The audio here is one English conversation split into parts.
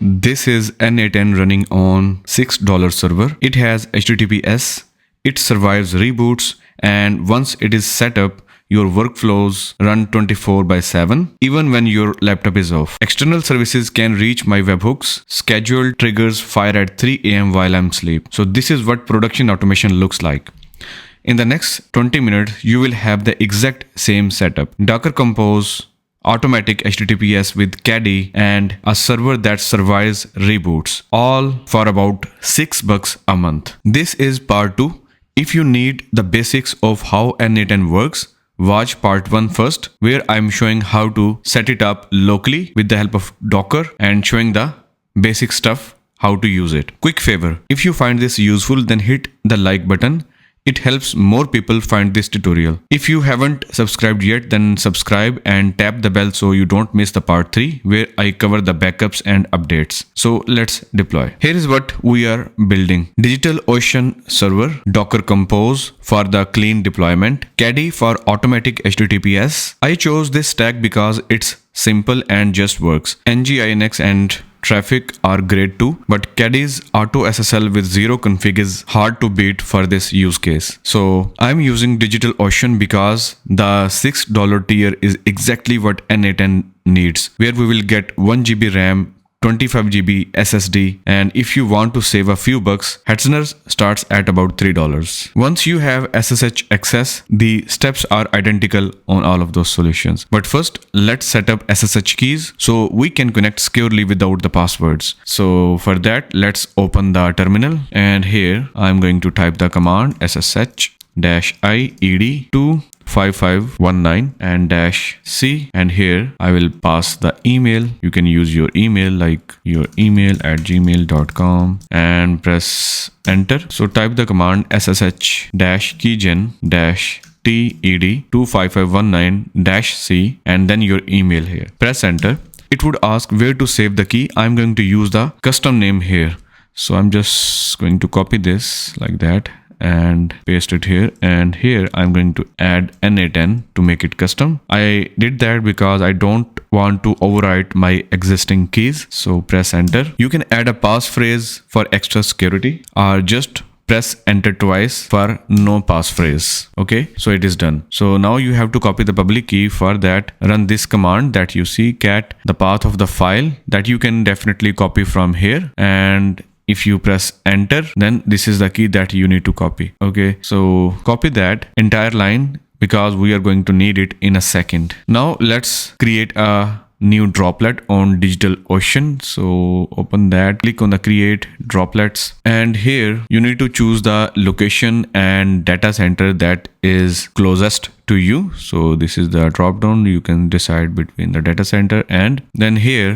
This is n8n running on $6 server. It has HTTPS, it survives reboots, and once it is set up, your workflows run 24/7, even when your laptop is off. External services can reach my webhooks. Scheduled triggers fire at 3 a.m. while I'm asleep. So this is what production automation looks like. In the next 20 minutes, you will have the exact same setup. Docker Compose, automatic HTTPS with Caddy, and a server that survives reboots, all for about $6 a month. This is part 2. If you need the basics of how n8n works, watch part 1 first, where I'm showing how to set it up locally with the help of Docker and showing the basic stuff, how to use it. Quick favor, if you find this useful, then hit the like button. It helps more people find this tutorial. If you haven't subscribed yet, then subscribe and tap the bell so you don't miss the part 3 where I cover the backups and updates. So let's deploy. Here is what we are building. DigitalOcean server, Docker Compose for the clean deployment, Caddy for automatic HTTPS. I chose this stack because it's simple and just works. Nginx and Traffic are great too, but Caddy's auto SSL with 0 config is hard to beat for this use case. So I'm using DigitalOcean because the $6 tier is exactly what n8n needs, where we will get 1 GB RAM, 25 GB SSD, and if you want to save a few bucks, Hetzner starts at about $3. Once you have SSH access, the steps are identical on all of those solutions. But first, let's set up SSH keys so we can connect securely without the passwords. So for that, let's open the terminal, and here I'm going to type the command SSH-IED to 5519 and -c, and here I will pass the email. You can use your email, like your email at gmail.com, and press enter. So type the command SSH-keygen-ted25519-c and then your email here. Press enter. It would ask where to save the key. I'm going to use the custom name here. So I'm just going to copy this like that and paste it here, and here I'm going to add n8n to make it custom. I did that because I don't want to overwrite my existing keys. So press enter. You can add a passphrase for extra security, or just press enter twice for no passphrase. Okay, so it is done. So now you have to copy the public key. For that, run this command that you see, cat the path of the file, that you can definitely copy from here, and if you press enter, then this is the key that you need to copy. Okay, so copy that entire line because we are going to need it in a second. Now let's create a new droplet on DigitalOcean. So open that, click on the create droplets, and here you need to choose the location and data center that is closest to you. So this is the drop down. You can decide between the data center, and then here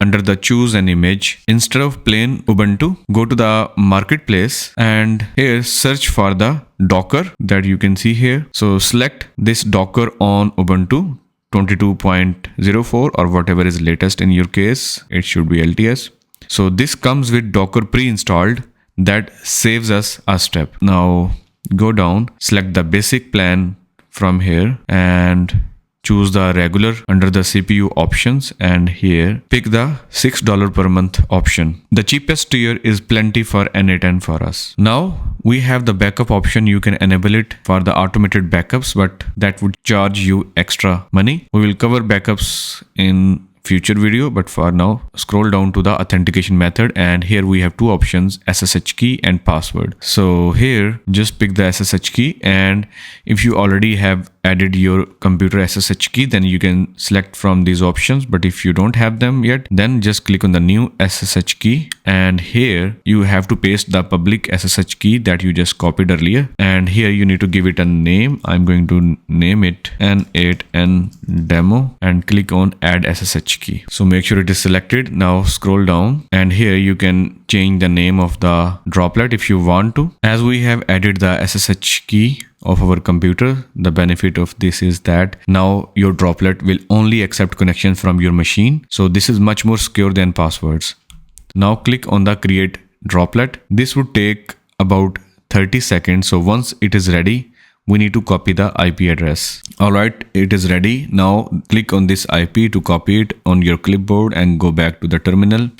under the choose an image, instead of plain Ubuntu, go to the marketplace and here search for the Docker that you can see here. So select this Docker on Ubuntu 22.04 or whatever is latest in your case. It should be LTS. So this comes with Docker pre-installed. That saves us a step. Now go down, select the basic plan from here and choose the regular under the CPU options, and here pick the $6 per month option. The cheapest tier is plenty for n8n for us. Now we have the backup option. You can enable it for the automated backups, but that would charge you extra money. We will cover backups in future video, but for now scroll down to the authentication method, and here we have two options, SSH key and password. So here just pick the SSH key, and if you already have added your computer SSH key, then you can select from these options, but if you don't have them yet, then just click on the new SSH key, and here you have to paste the public SSH key that you just copied earlier, and here you need to give it a name. I'm going to name it n8n demo and click on add SSH key. So make sure it is selected. Now scroll down, and here you can change the name of the droplet if you want to. As we have added the SSH key of our computer, the benefit of this is that now your droplet will only accept connections from your machine. So this is much more secure than passwords. Now click on the create droplet. This would take about 30 seconds. So once it is ready, we need to copy the IP address. All right, it is ready. Now click on this IP to copy it on your clipboard and go back to the terminal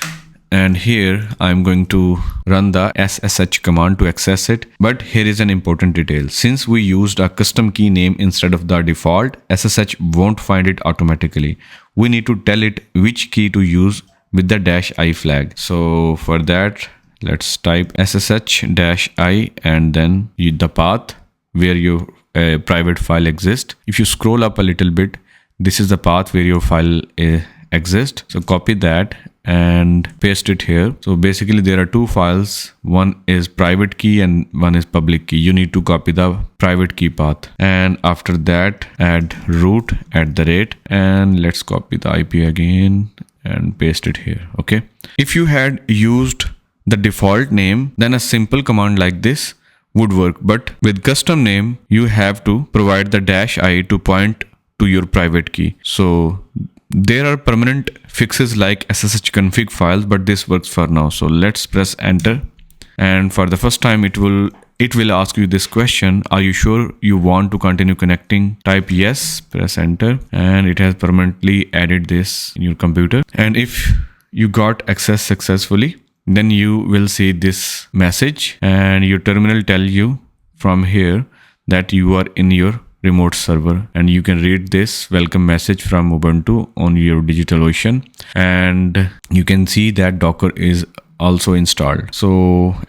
and here I'm going to run the ssh command to access it. But here is an important detail. Since we used a custom key name instead of the default, ssh won't find it automatically. We need to tell it which key to use with the -i flag. So for that, let's type ssh-i and then the path where your private file exists. If you scroll up a little bit, this is the path where your file exists. So copy that and paste it here. So basically there are two files. One is private key and one is public key. You need to copy the private key path. And after that, add root @ and let's copy the IP again and paste it here. Okay. If you had used the default name, then a simple command like this would work. But with custom name, you have to provide the -i to point to your private key. So there are permanent fixes like ssh config files, but this works for now. So let's press enter. And for the first time, it will ask you this question: are you sure you want to continue connecting? Type yes, press enter, and it has permanently added this in your computer. And if you got access successfully, then you will see this message and your terminal tell you from here that you are in your remote server, and you can read this welcome message from Ubuntu on your DigitalOcean, and you can see that Docker is also installed. So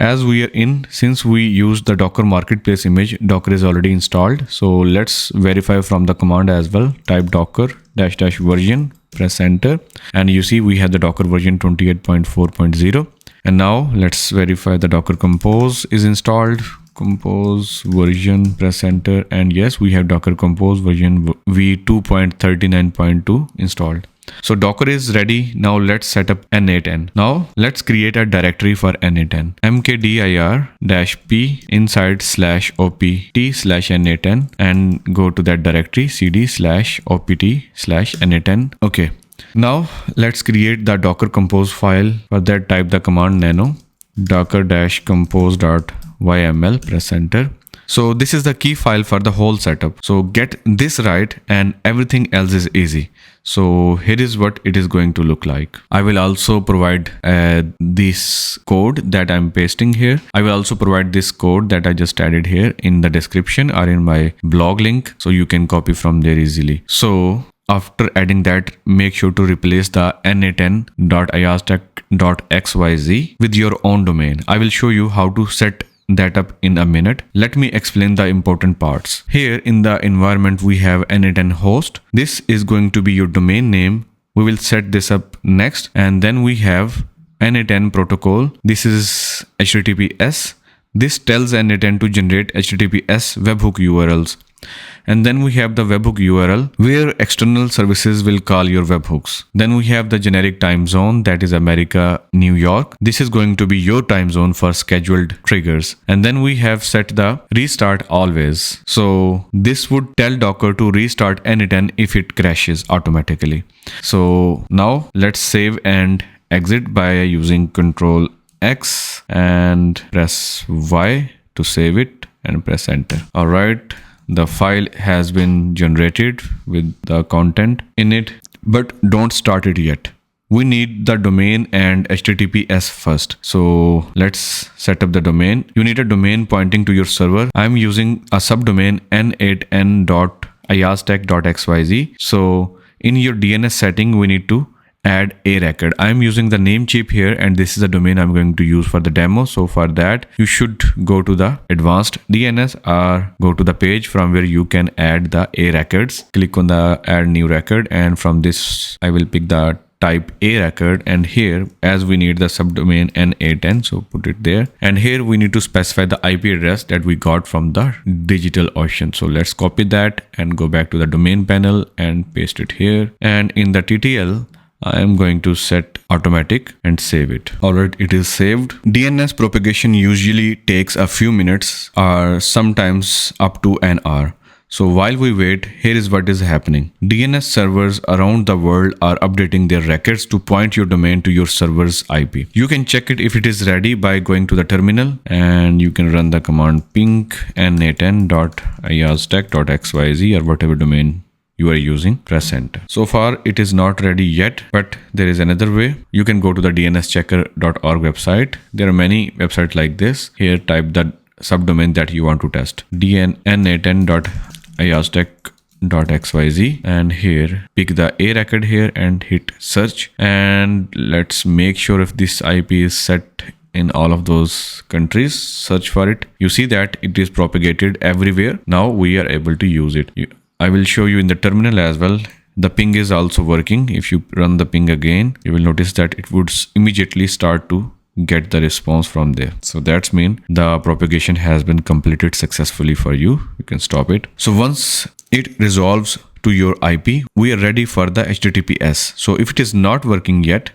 as we are in, since we use the Docker marketplace image, Docker is already installed. So let's verify from the command as well. Type docker --version, press enter, and you see we have the Docker version 28.4.0. And now let's verify the Docker Compose is installed. Compose version, press enter, and yes, we have Docker Compose version v2.39.2 installed. So Docker is ready. Now let's set up n8n. Now let's create a directory for n8n. mkdir-p inside /opt/n8n and go to that directory cd/opt/n8n. Okay. Now let's create the Docker Compose file. For that, type the command nano docker-compose.yml, press enter. So this is the key file for the whole setup. So get this right and everything else is easy. So here is what it is going to look like. I will also provide this code that I'm pasting here. I will also provide this code that I just added here in the description or in my blog link, so you can copy from there easily. So after adding that, make sure to replace the n8n.iasstack.xyz with your own domain. I will show you how to set that up in a minute. Let me explain the important parts. Here in the environment, we have n8n host. This is going to be your domain name. We will set this up next. And then we have n8n protocol. This is HTTPS. This tells n8n to generate HTTPS webhook URLs. And then we have the webhook URL where external services will call your webhooks. Then we have the generic time zone, that is America, New York. This is going to be your time zone for scheduled triggers. And then we have set the restart always. So this would tell Docker to restart n8n if it crashes automatically. So now let's save and exit by using Ctrl X and press Y to save it and press enter. All right. The file has been generated with the content in it, but don't start it yet. We need the domain and HTTPS first. So let's set up the domain. You need a domain pointing to your server. I'm using a subdomain n8n.iasstack.xyz. So in your DNS setting, we need to add a record. I'm using the Namecheap here, and this is the domain I'm going to use for the demo. So for that, you should go to the advanced DNS or go to the page from where you can add the a records. Click on the add new record, and from this I will pick the type a record, and here as we need the subdomain n8n, so put it there, and here we need to specify the IP address that we got from the DigitalOcean. So let's copy that and go back to the domain panel and paste it here, and in the TTL I am going to set automatic and save it. Alright, it is saved. DNS propagation usually takes a few minutes or sometimes up to an hour. So while we wait, here is what is happening. DNS servers around the world are updating their records to point your domain to your server's IP. You can check it if it is ready by going to the terminal, and you can run the command ping n8n.iasstack.xyz or whatever domain you are using, press enter. So far it is not ready yet, but there is another way. You can go to the dnschecker.org website. There are many websites like this. Here type the subdomain that you want to test, n8n.iostech.xyz, and here pick the A record here and hit search, and let's make sure if this IP is set in all of those countries. Search for it. You see that it is propagated everywhere. Now we are able to use it. I will show you in the terminal as well. The ping is also working. If you run the ping again, you will notice that it would immediately start to get the response from there. So that's mean the propagation has been completed successfully for you. You can stop it. So once it resolves to your IP, we are ready for the HTTPS. So if it is not working yet,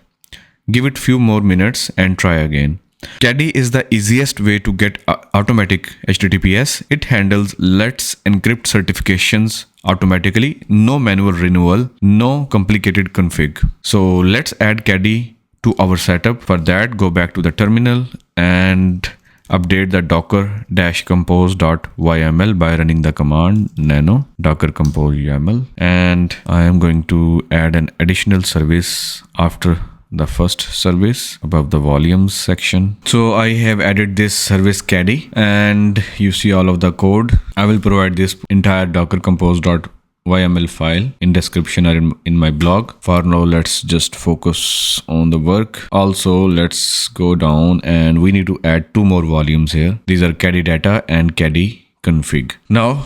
give it few more minutes and try again. Caddy is the easiest way to get automatic HTTPS. It handles Let's Encrypt certifications automatically, no manual renewal, no complicated config. So let's add Caddy to our setup. For that, go back to the terminal and update the docker-compose.yml by running the command nano docker-compose.yml, and I am going to add an additional service after the first service above the volumes section. So I have added this service Caddy, and you see all of the code. I will provide this entire docker-compose.yml file in description or in my blog. For now, let's just focus on the work. Also, let's go down and we need to add two more volumes here. These are Caddy data and Caddy config. Now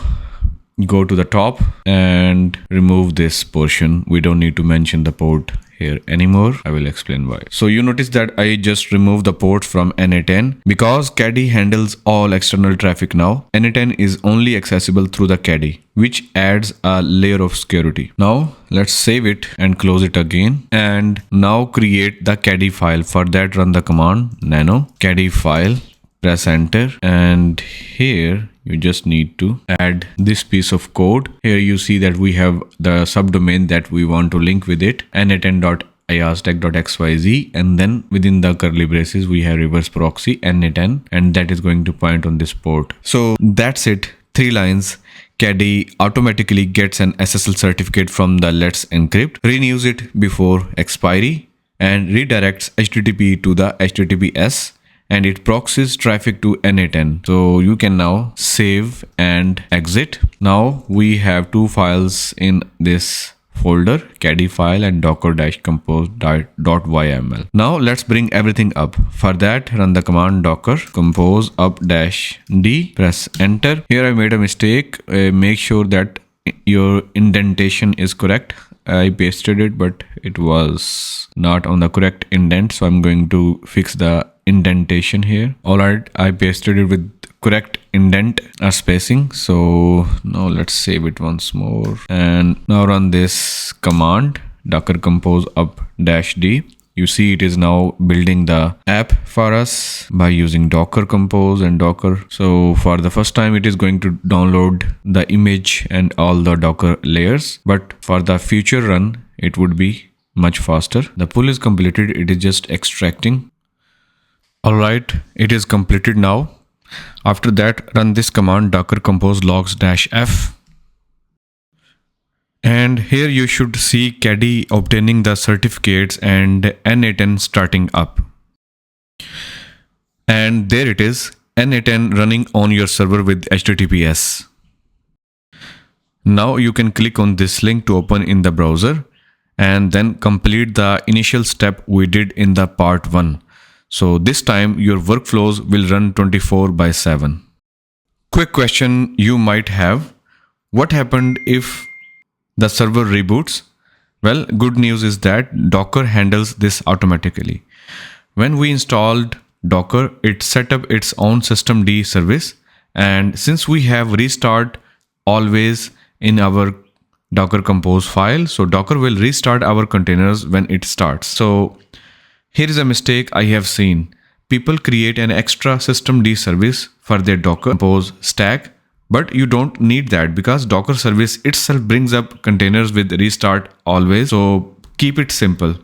go to the top and remove this portion. We don't need to mention the port here anymore. I will explain why. So you notice that I just removed the port from n8n because Caddy handles all external traffic now. n8n is only accessible through the Caddy, which adds a layer of security. Now let's save it and close it again, and now create the Caddyfile. For that, run the command nano Caddyfile, press enter, and here you just need to add this piece of code. Here you see that we have the subdomain that we want to link with it, n8n.iostech.xyz, and then within the curly braces we have reverse proxy n8n, and that is going to point on this port. So that's it. 3 lines. Caddy automatically gets an SSL certificate from the Let's Encrypt, renews it before expiry, and redirects HTTP to the HTTPS, and it proxies traffic to n8n. So you can now save and exit. Now we have 2 files in this folder, Caddyfile and docker-compose.yml. Now let's bring everything up. For that, run the command docker-compose up-d, press enter. Here I made a mistake. Make sure that your indentation is correct. I pasted it, but it was not on the correct indent, so I'm going to fix the indentation here. Alright, I pasted it with correct indent or spacing. So now let's save it once more, and now run this command docker-compose up-d. You see it is now building the app for us by using docker compose and docker. So for the first time, it is going to download the image and all the docker layers, but for the future run, it would be much faster. The pull is completed. It is just extracting. Alright, it is completed now. After that, run this command docker-compose logs-f. And here you should see Caddy obtaining the certificates and n8n starting up. And there it is, n8n running on your server with HTTPS. Now you can click on this link to open in the browser and then complete the initial step we did in the part 1. So this time your workflows will run 24/7. Quick question you might have: what happened if the server reboots? Well, good news is that Docker handles this automatically. When we installed Docker, it set up its own systemd service, and since we have restart always in our Docker compose file, so Docker will restart our containers when it starts. So here is a mistake I have seen. People create an extra systemd service for their Docker compose stack, but you don't need that because Docker service itself brings up containers with restart always. So keep it simple.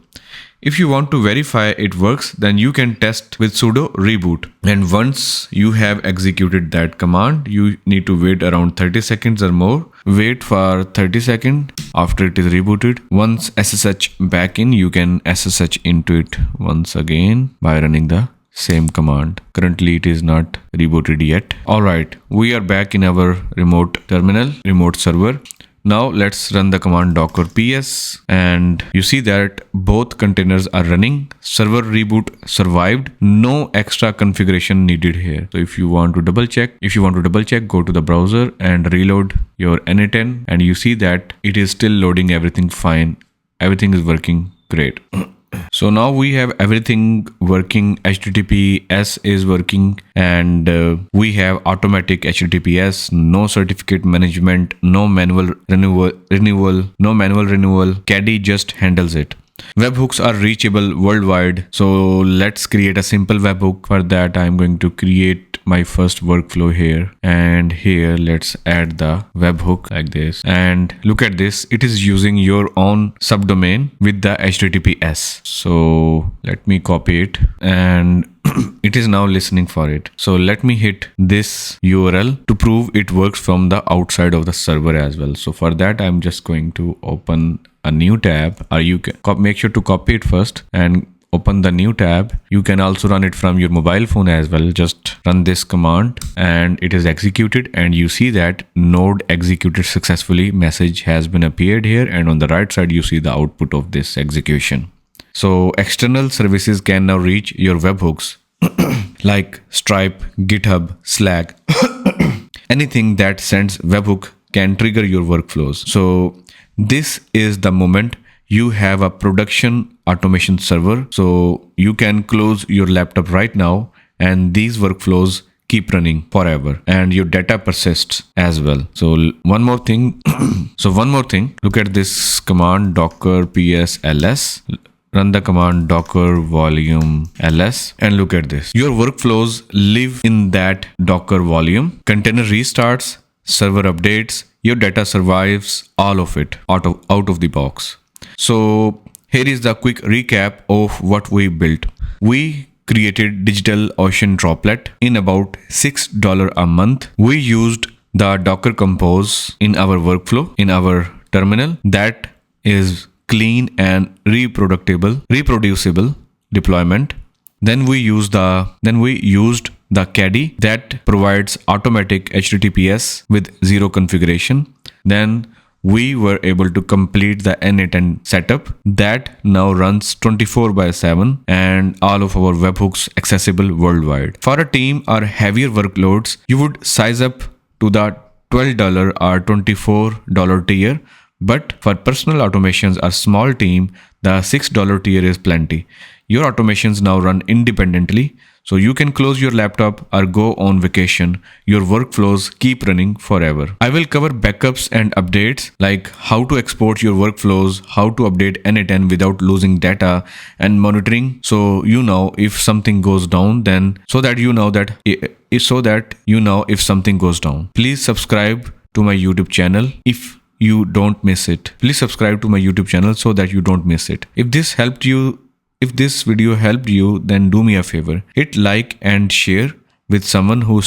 If you want to verify it works, then you can test with sudo reboot. And once you have executed that command, you need to wait around 30 seconds or more. Wait for 30 seconds after it is rebooted. Once SSH back in, you can SSH into it once again by running the same command. Currently it is not rebooted yet. Alright, we are back in our remote terminal, remote server. Now let's run the command docker-ps, and you see that both containers are running. Server reboot survived. No extra configuration needed here. So if you want to double check, go to the browser and reload your n8n, and you see that it is still loading everything fine. Everything is working great. So now we have everything working. HTTPS is working, and we have automatic HTTPS, no certificate management, no manual renewal. Caddy just handles it. Webhooks are reachable worldwide. So let's create a simple webhook. For that, I'm going to create my first workflow here, and here let's add the webhook like this. And look at this, it is using your own subdomain with the HTTPS. So let me copy it, and it is now listening for it. So let me hit this URL to prove it works from the outside of the server as well. So for that, I'm just going to open a new tab, or you can make sure to copy it first and open the new tab. You can also run it from your mobile phone as well. Just run this command and it is executed, and you see that node executed successfully message has been appeared here, and on the right side you see the output of this execution. So external services can now reach your webhooks like Stripe, GitHub, Slack. Anything that sends webhook can trigger your workflows. So this is the moment you have a production automation server. So you can close your laptop right now, and these workflows keep running forever, and your data persists as well. So one more thing. Look at this command docker-ps ls. Run the command docker volume ls, and look at this. Your workflows live in that Docker volume. Container restarts, server updates, your data survives, all of it out of the box. So here is the quick recap of what we built. We created DigitalOcean droplet in about $6 a month. We used the Docker Compose in our workflow, in our terminal. That is clean and reproducible deployment. Then we used the Caddy that provides automatic HTTPS with zero configuration. Then we were able to complete the n8n setup that now runs 24/7, and all of our webhooks accessible worldwide. For a team or heavier workloads, you would size up to the $12 or $24 tier. But for personal automations or small team, the $6 tier is plenty. Your automations now run independently, so you can close your laptop or go on vacation. Your workflows keep running forever. I will cover backups and updates, like how to export your workflows, how to update n8n without losing data, and monitoring, so you know if something goes down, so that you know if something goes down. Please subscribe to my YouTube channel if you don't miss it. Please subscribe to my YouTube channel so that you don't miss it. If this video helped you, then do me a favor. Hit like and share with someone who is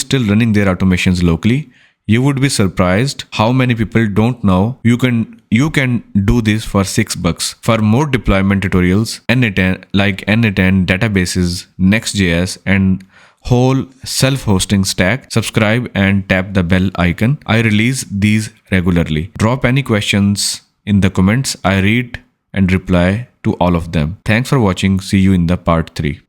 still running their automations locally. You would be surprised how many people don't know you can do this for $6. For more deployment tutorials, n8n databases, Next.js, and whole self-hosting stack, subscribe and tap the bell icon. I release these regularly. Drop any questions in the comments. I read and reply to all of them. Thanks for watching. See you in the part 3.